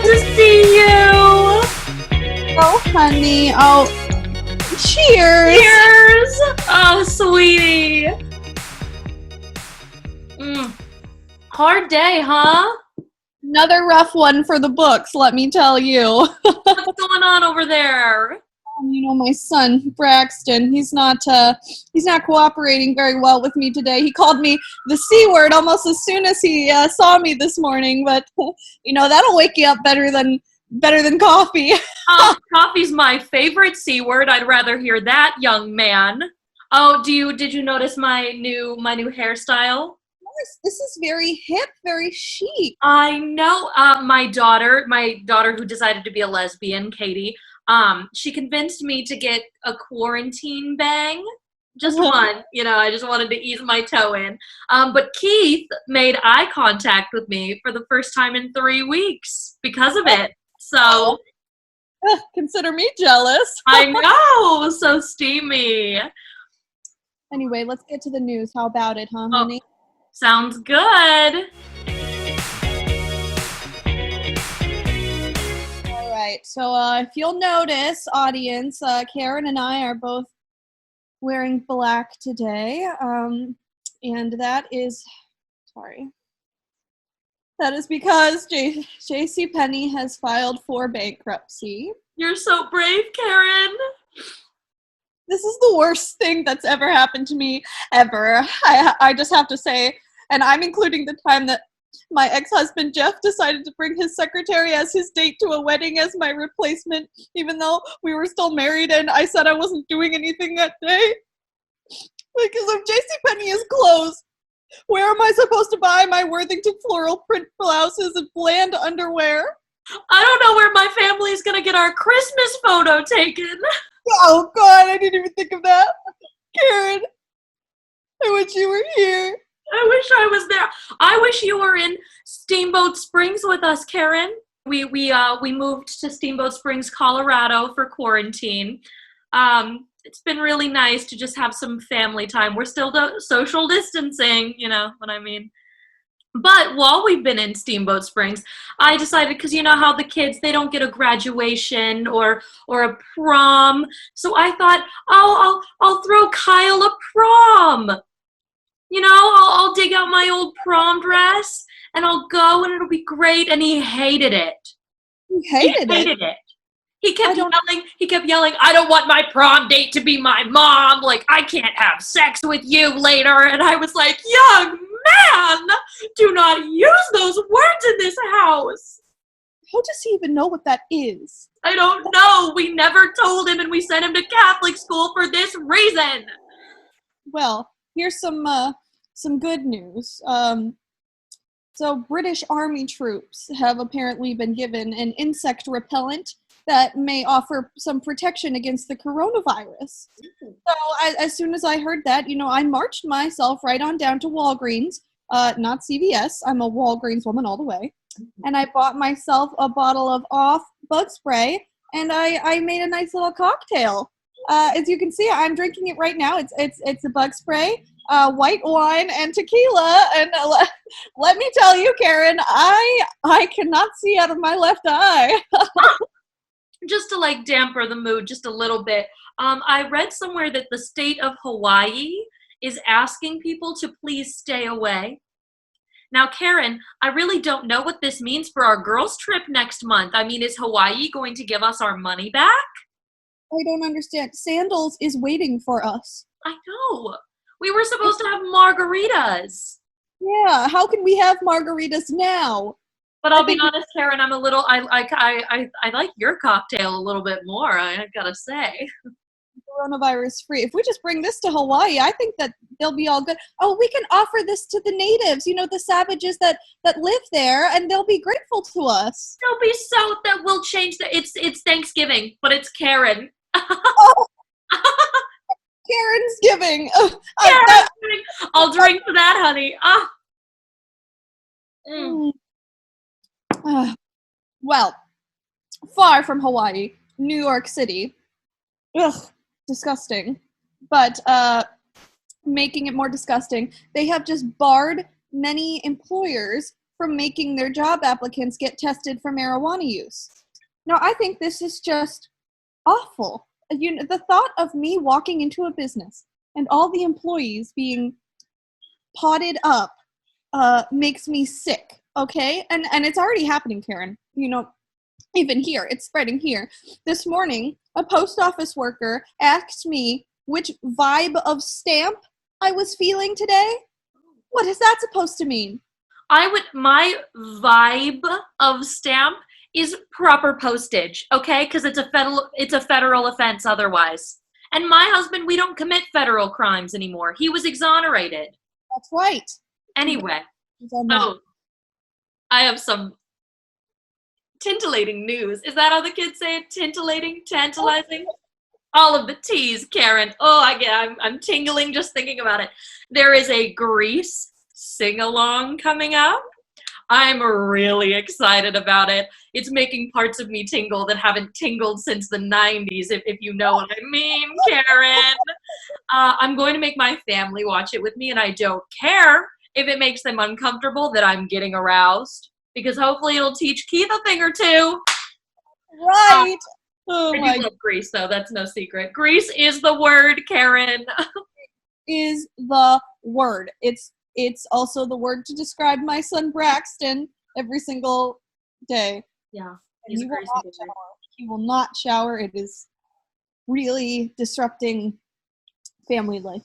good to see you. Oh, honey. Oh, cheers. Cheers. Oh, sweetie. Hard day, huh? Another rough one for the books, let me tell you. What's going on over there? My son, Braxton, he's not cooperating very well with me today. He called me the C word almost as soon as he saw me this morning, but that'll wake you up better than coffee. Coffee's my favorite C word. I'd rather hear that, young man. Oh, did you notice my new hairstyle? This is very hip, very chic. I know. My daughter who decided to be a lesbian, Katie, she convinced me to get a quarantine bang. Just one, I just wanted to ease my toe in. But Keith made eye contact with me for the first time in 3 weeks because of it. So consider me jealous. I know, so steamy. Anyway, let's get to the news. How about it, huh, honey? Sounds good. All right. So if you'll notice, audience, Karen and I are both wearing black today. And that is because JCPenney has filed for bankruptcy. You're so brave, Karen. This is the worst thing that's ever happened to me, ever. I just have to say, and I'm including the time that my ex-husband Jeff decided to bring his secretary as his date to a wedding as my replacement, even though we were still married and I said I wasn't doing anything that day. Because if JCPenney is closed, where am I supposed to buy my Worthington floral print blouses and bland underwear? I don't know where my family's gonna get our Christmas photo taken. Oh, God, I didn't even think of that. Karen, I wish you were here. I wish I was there. I wish you were in Steamboat Springs with us, Karen. We moved to Steamboat Springs, Colorado for quarantine. It's been really nice to just have some family time. We're still social distancing, you know what I mean. But while we've been in Steamboat Springs, I decided, because you know how the kids, they don't get a graduation or a prom. So I thought, I'll throw Kyle a prom. I'll dig out my old prom dress and I'll go and it'll be great. And he hated it. He hated it. He kept yelling, I don't want my prom date to be my mom. Like, I can't have sex with you later. And I was like, young man, do not use those words in this house. How does he even know what that is? I don't know. We never told him and we sent him to Catholic school for this reason. Well, here's some good news. So British Army troops have apparently been given an insect repellent that may offer some protection against the coronavirus. So as soon as I heard that, I marched myself right on down to Walgreens, not CVS. I'm a Walgreens woman all the way. And I bought myself a bottle of off bug spray, and I made a nice little cocktail. As you can see, I'm drinking it right now. It's a bug spray, white wine, and tequila. And let me tell you, Karen, I cannot see out of my left eye. Just to damper the mood just a little bit, I read somewhere that the state of Hawaii is asking people to please stay away. Now, Karen, I really don't know what this means for our girls' trip next month. I mean, is Hawaii going to give us our money back? I don't understand. Sandals is waiting for us. I know. We were supposed to have margaritas. Yeah, how can we have margaritas now? But I'll be honest, Karen, I'm a little, I like your cocktail a little bit more, I gotta say. Coronavirus free. If we just bring this to Hawaii, I think that they'll be all good. Oh, we can offer this to the natives, the savages that live there, and they'll be grateful to us. They'll be so, that we'll change it's Thanksgiving, but it's Karen. Oh. Karen's giving. I'll drink to that, honey. Well, far from Hawaii, New York City. Ugh, disgusting. But making it more disgusting, they have just barred many employers from making their job applicants get tested for marijuana use. Now, I think this is just awful. The thought of me walking into a business and all the employees being potted up makes me sick, okay? And it's already happening, Karen. Even here, it's spreading here. This morning, a post office worker asked me which vibe of stamp I was feeling today. What is that supposed to mean? My vibe of stamp is proper postage, okay? Because it's a federal offense otherwise. And my husband, we don't commit federal crimes anymore. He was exonerated. That's right. Anyway, so I have some tintillating news. Is that how the kids say it? Tintillating? Tantalizing? All of the T's, Karen. Oh, I'm tingling just thinking about it. There is a Grease sing-along coming up. I'm really excited about it. It's making parts of me tingle that haven't tingled since the 90s, if you know what I mean, Karen. I'm going to make my family watch it with me, and I don't care if it makes them uncomfortable that I'm getting aroused, because hopefully it'll teach Keith a thing or two. Right. I do love Grease, though. That's no secret. Grease is the word, Karen. Is the word. It's also the word to describe my son Braxton every single day. Yeah. He will not shower. He will not shower. It is really disrupting family life.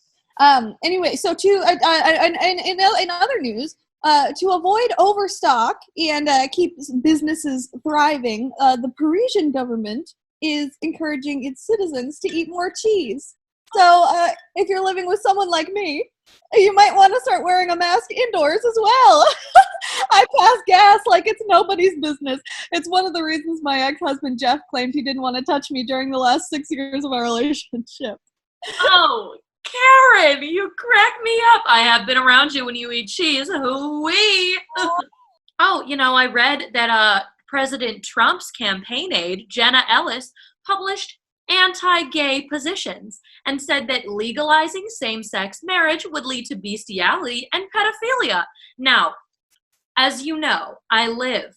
Anyway, so in other news, to avoid overstock and keep businesses thriving, the Parisian government is encouraging its citizens to eat more cheese. So if you're living with someone like me, you might want to start wearing a mask indoors as well. I pass gas like it's nobody's business. It's one of the reasons my ex-husband Jeff claimed he didn't want to touch me during the last 6 years of our relationship. Oh, Karen, you crack me up. I have been around you when you eat cheese. Hoo-wee. Oh, I read that President Trump's campaign aide, Jenna Ellis, published anti-gay positions and said that legalizing same-sex marriage would lead to bestiality and pedophilia. Now, as you know, I live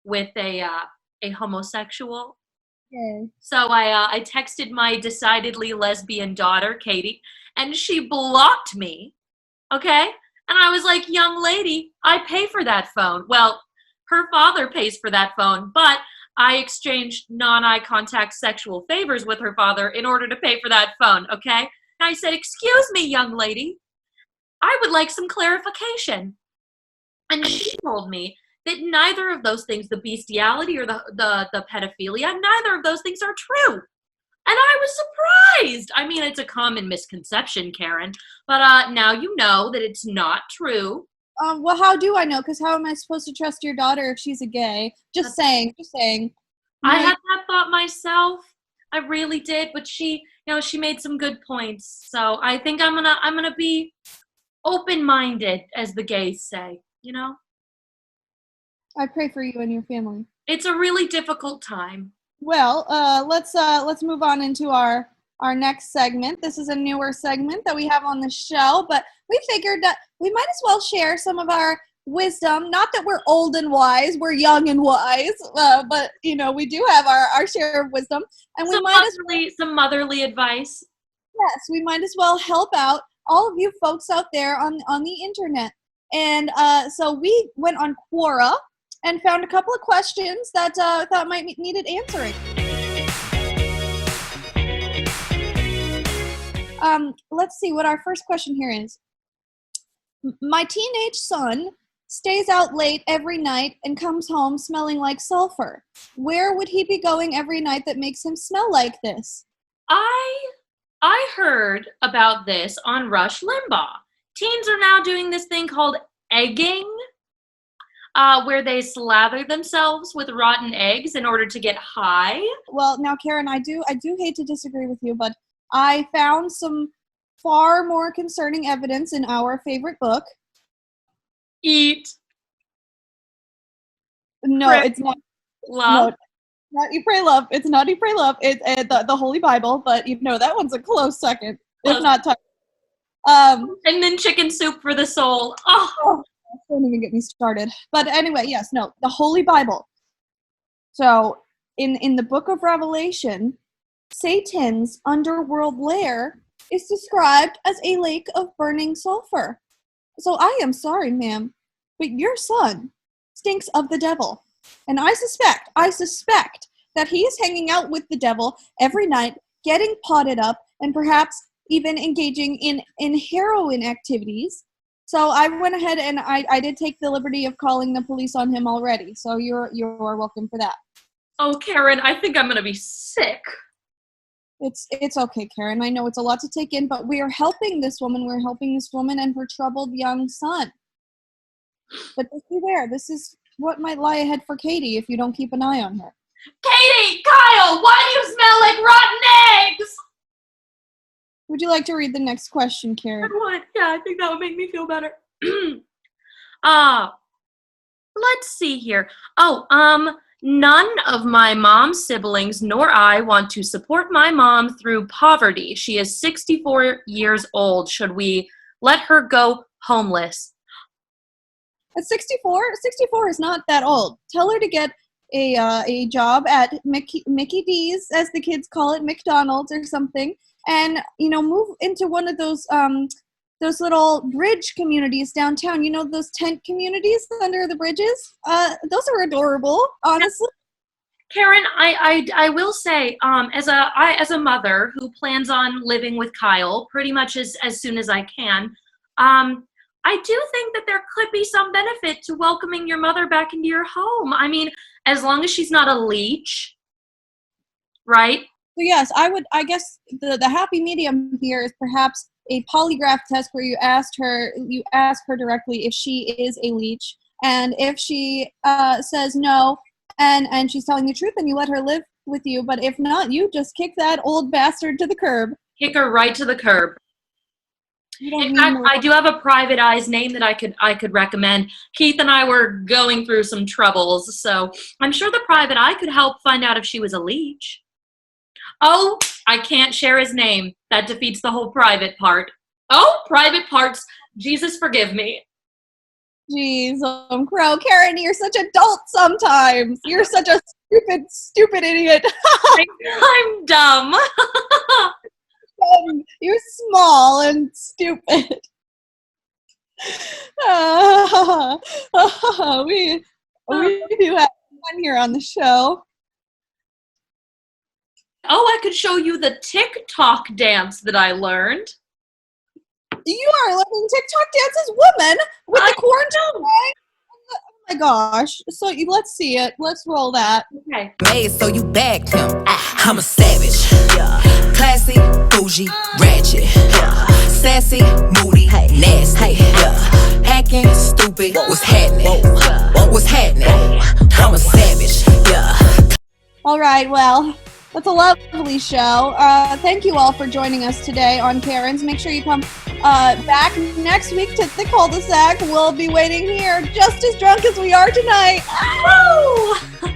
with a homosexual. Okay. So I texted my decidedly lesbian daughter, Katie, and she blocked me, okay? And I was like, young lady, I pay for that phone. Well, her father pays for that phone, but I exchanged non-eye contact sexual favors with her father in order to pay for that phone, okay? And I said, excuse me, young lady, I would like some clarification. And she told me that neither of those things, the bestiality or the pedophilia, neither of those things are true. And I was surprised. I mean, it's a common misconception, Karen, but now you know that it's not true. Well, how do I know? Because how am I supposed to trust your daughter if she's a gay? Just saying. I had that thought myself. I really did, but she made some good points. So I think I'm gonna be open-minded, as the gays say. I pray for you and your family. It's a really difficult time. Well, let's move on into our next segment. This is a newer segment that we have on the show, but we figured that we might as well share some of our wisdom. Not that we're old and wise, we're young and wise, but we do have our share of wisdom, and some motherly advice. Yes, we might as well help out all of you folks out there on the internet. And so we went on Quora and found a couple of questions that thought might be needed answering. Let's see what our first question here is. My teenage son stays out late every night and comes home smelling like sulfur. Where would he be going every night that makes him smell like this? I heard about this on Rush Limbaugh. Teens are now doing this thing called egging, where they slather themselves with rotten eggs in order to get high. Well, now, Karen, I do hate to disagree with you, but I found some far more concerning evidence in our favorite book. Eat. No, it's not. Love. No, not Eat, Pray, Love. It's not Eat, Pray, Love. It's the Holy Bible, but that one's a close second, if not tied. And then Chicken Soup for the Soul. Oh, don't even get me started. But anyway, yes, no, the Holy Bible. So in the book of Revelation, Satan's underworld lair is described as a lake of burning sulfur. So I am sorry, ma'am, but your son stinks of the devil. And I suspect that he is hanging out with the devil every night, getting potted up, and perhaps even engaging in heroin activities. So I went ahead and I did take the liberty of calling the police on him already. So you're welcome for that. Oh, Karen, I think I'm gonna be sick. It's okay, Karen. I know it's a lot to take in, but we are helping this woman. We're helping this woman and her troubled young son. But just beware, this is what might lie ahead for Katie if you don't keep an eye on her. Katie! Kyle! Why do you smell like rotten eggs? Would you like to read the next question, Karen? I would. Yeah, I think that would make me feel better. Let's see here. None of my mom's siblings nor I want to support my mom through poverty. She is 64 years old. Should we let her go homeless? At 64? 64 is not that old. Tell her to get a job at Mickey D's, as the kids call it, McDonald's or something, and move into one of those little bridge communities downtown. You know, those tent communities under the bridges? Those are adorable, honestly. Karen, I will say, as a mother who plans on living with Kyle pretty much as soon as I can, I do think that there could be some benefit to welcoming your mother back into your home. I mean, as long as she's not a leech, right? So yes, I guess the happy medium here is perhaps a polygraph test where you ask her directly if she is a leech, and if she says no and she's telling the truth, then you let her live with you. But if not, you just kick that old bastard to the curb. Kick her right to the curb. In fact, I do have a private eye's name that I could recommend. Keith and I were going through some troubles, so I'm sure the private eye could help find out if she was a leech. Oh, I can't share his name. That defeats the whole private part. Oh, private parts. Jesus forgive me. Jeez, Crow. Karen, you're such adult sometimes. You're such a stupid idiot. I'm dumb. You're small and stupid. We do have fun here on the show. Oh, I could show you the TikTok dance that I learned. You are learning TikTok dances, woman, with the quarantine. Oh my gosh. So let's see it. Let's roll that. Okay. Made so you bagged him. I'm a savage. Classy, bougie, ratchet. Sassy, moody, nasty. Acting stupid. What's happening? What's happening? I'm a savage. All right, well, that's a lovely show. Thank you all for joining us today on Karen's. Make sure you come back next week to the cul-de-sac. We'll be waiting here just as drunk as we are tonight. Woo!